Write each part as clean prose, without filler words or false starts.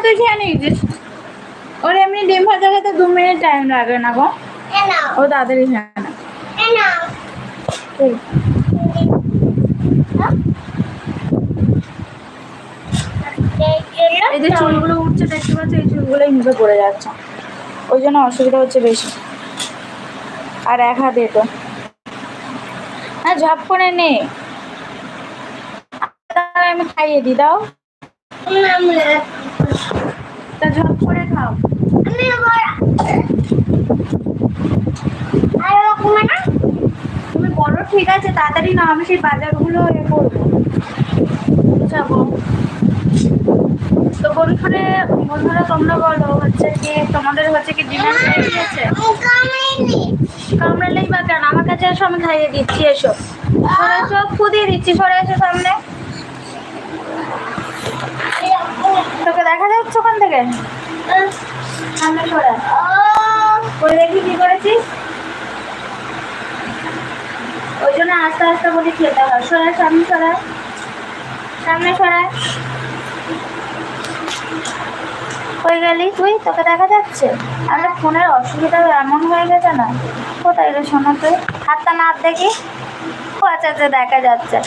তুই খেয়ে নিয়েছিস। ওর এমনি ডিম ভাজা খেতে 2 মিনিট টাইম লাগে না গো। ও তাড়াতাড়ি খেয়ে না। এই যে চুলগুলো উঠছে দেখতে পাচ্ছ, এই চুলগুলোই মুখে পড়ে যাচ্ছে, ওই জন্য অসুবিধা হচ্ছে বেশি। আর এক হাতে তো হ্যাঁ, ঝপ করে নে, আমি খাইয়ে দিই। দাও, তা ঝপ করে খাও। তুমি বলো ঠিক আছে, তাড়াতাড়ি না, আমি সেই বাজারগুলো এ করবো, বুঝাবো। তো বন্ধুরা তোমরা বলো হচ্ছে কি, তোমাদের হচ্ছে কি ডিনার হয়ে গিয়েছে? কামড়ালেই বা কেন, আমার কাছে এসো, আমি খাইয়ে দিচ্ছি। এসো, সরে এসো, ফুদিয়ে দিচ্ছি, সরে এসো সামনে। তোকে দেখা যাচ্ছে ওখান থেকে? সামনে সরে করে দেখি কি করেছিস। ওই জন্য আস্তে আস্তে বলি খেতে হয়। সরায়, সামনে সরায়, সামনে সরায়। হয়ে গেলি তুই, তোকে দেখা যাচ্ছে? আমাদের ফোনের অসুবিধা এমন হয়ে গেছে না। কোথায় রে শোনা, তুই হাতটা না দেখি। ও আচ্ছা আচ্ছা, দেখা যাচ্ছে।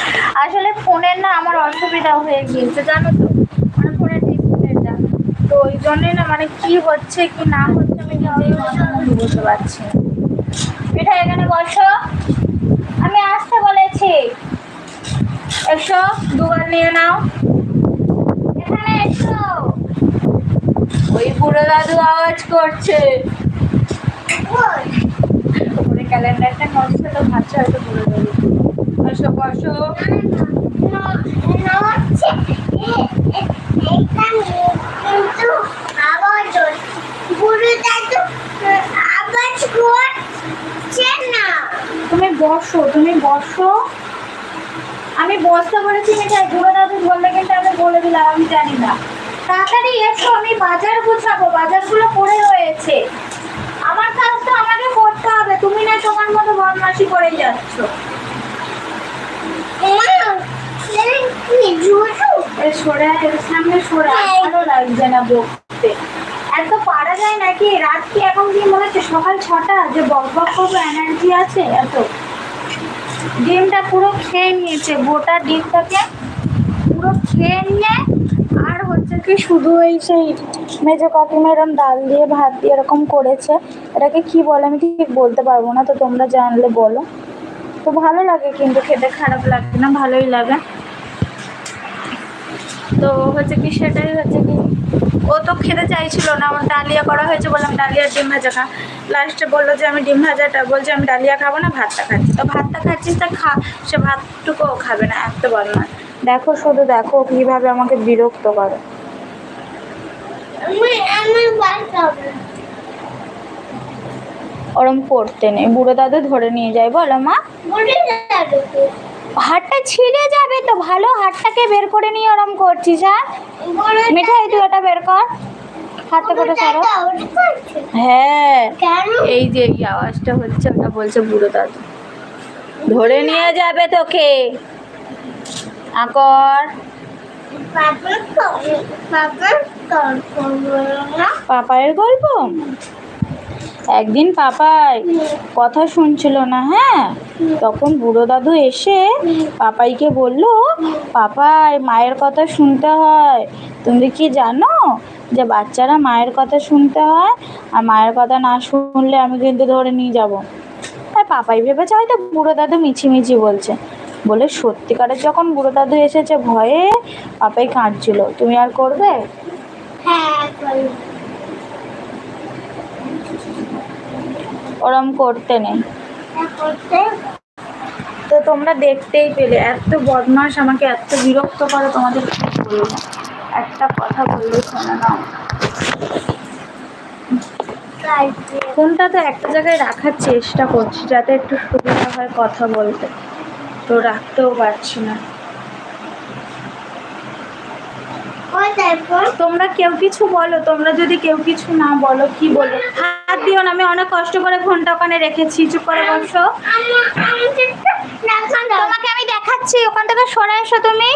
আসলে ফোনের না আমার অসুবিধা হয়ে গিয়েছে জানো তো, মানে ফোনের ডিসপ্লেটা। তো ওই জন্যই না, মানে কি হচ্ছে কি না হচ্ছে আমি নিজেই বুঝতে পারছি না। এটা এখানে বসো, আমি আসতে বলেছি। এসো, দুবার নিয়ে নাও, এখানে এসো। ওই বুড়ো দাদু আওয়াজ করছে। ওপরে ক্যালেন্ডারটা নষ্ট, তো ভাবছে হয়তো বুড়ো দাদু। বসো বসো। তুমি বসো, তুমি বসো। আমি বসতে বলেছি মিঠাই, বুড়ো দাদু বললে কিন্তু আমি বলে দিলাম, আমি জানি না। তাড়াতাড়ি এসো, আমি বাজার গুছাবো, বাজারগুলো পড়ে রয়েছে। আমার কাজ তো আমাকে করতে হবে, তুমি না তোমার মতো বদমাশি করে যাচ্ছ। সামনে সরে, ভালো লাগছে না বকতে। এত পারা যায় নাকি? রাত কি এখন কি মনে হচ্ছে সকাল 6টা যে বক বক করবো এনার্জি আছে এত? ডিমটা পুরো খেয়ে নিয়েছে, গোটা ডিমটাকে পুরো খেয়ে নিয়ে, আর হচ্ছে কি শুধু এই সেই মেজো কাকিমা এরকম ডাল দিয়ে ভাত দিয়ে এরকম করেছে। এটাকে কি বলে আমি ঠিক বলতে পারবো না, তো তোমরা জানলে বলো। তো ভালো লাগে কিন্তু খেতে, খারাপ লাগে না, ভালোই লাগে। তো হচ্ছে কি সেটাই হচ্ছে কি, ও তো খেতে চাইছিল না, আমার ডালিয়া করা হয়েছে, বললাম ডালিয়ার ডিম ভাজা খা। লাস্টে বললো যে আমি ডিম ভাজাটা, বলছে আমি ডালিয়া খাবো না, ভাতটা খাচ্ছি। তো ভাতটা খাচ্ছিস তা খা, সে ভাতটুকুও খাবে না, এত বদমাশ। দেখো শুধু দেখো কিভাবে আমাকে বিরক্ত করে। ওরম করতে নেই, বুড়ো দাদু ধরে নিয়ে যায়। বলো মা, হাতটা ছিঁড়ে যাবে তো, ভালো হাতটাকে বের করে নিয়ে ওরম করছিস। হ্যাঁ মিঠাই, তুই এটা বের কর, হাতে করে সরো। হ্যাঁ, এই যে এই আওয়াজটা হচ্ছে, ওটা বলছে বুড়ো দাদু ধরে নিয়ে যাবে তোকে। আকর পাপায়ের গল্প। একদিন পাপাই কথা শুনছিল না, হ্যাঁ, তখন বুড়ো দাদু এসে পাপাইকে বলল, পাপাই মায়ের কথা শুনতে হয়। তুমি কি জানো যে বাচ্চারা মায়ের কথা শুনতে হয়, আর মায়ের কথা না শুনলে আমি কিন্তু ধরে নিয়ে যাবো। আর পাপাই ভেবেছে হয়তো বুড়ো দাদু মিছিমিছি বলছে, বলে সত্যিকারের যখন বুড়ো দাদু এসেছে ভয়ে পাপাই কাঁদছিল। তুমি আর করবে? হ্যাঁ, ওরম করতে নেই। তো তোমরা দেখতেই পেলে, এত বদমাশ, আমাকে এত বিরক্ত করে, তোমাদের কি বলবো, একটা কথা বললে শোনে না। ফোনটা তো একটা জায়গায় রাখার চেষ্টা করছি যাতে একটু সুবিধা হয় কথা বলতে, তো রাখতেও পারছি না। তোমরা কেউ কিছু বলো, তোমরা যদি কেউ কিছু না বলো, কি বলবো? হাত দিও না, আমি অনেক কষ্ট করে ফোনটা ওখানে রেখেছি, চুপ করে বসো। তোমাকে আমি দেখাচ্ছি, ওখান থেকে সরে এসো তুমি।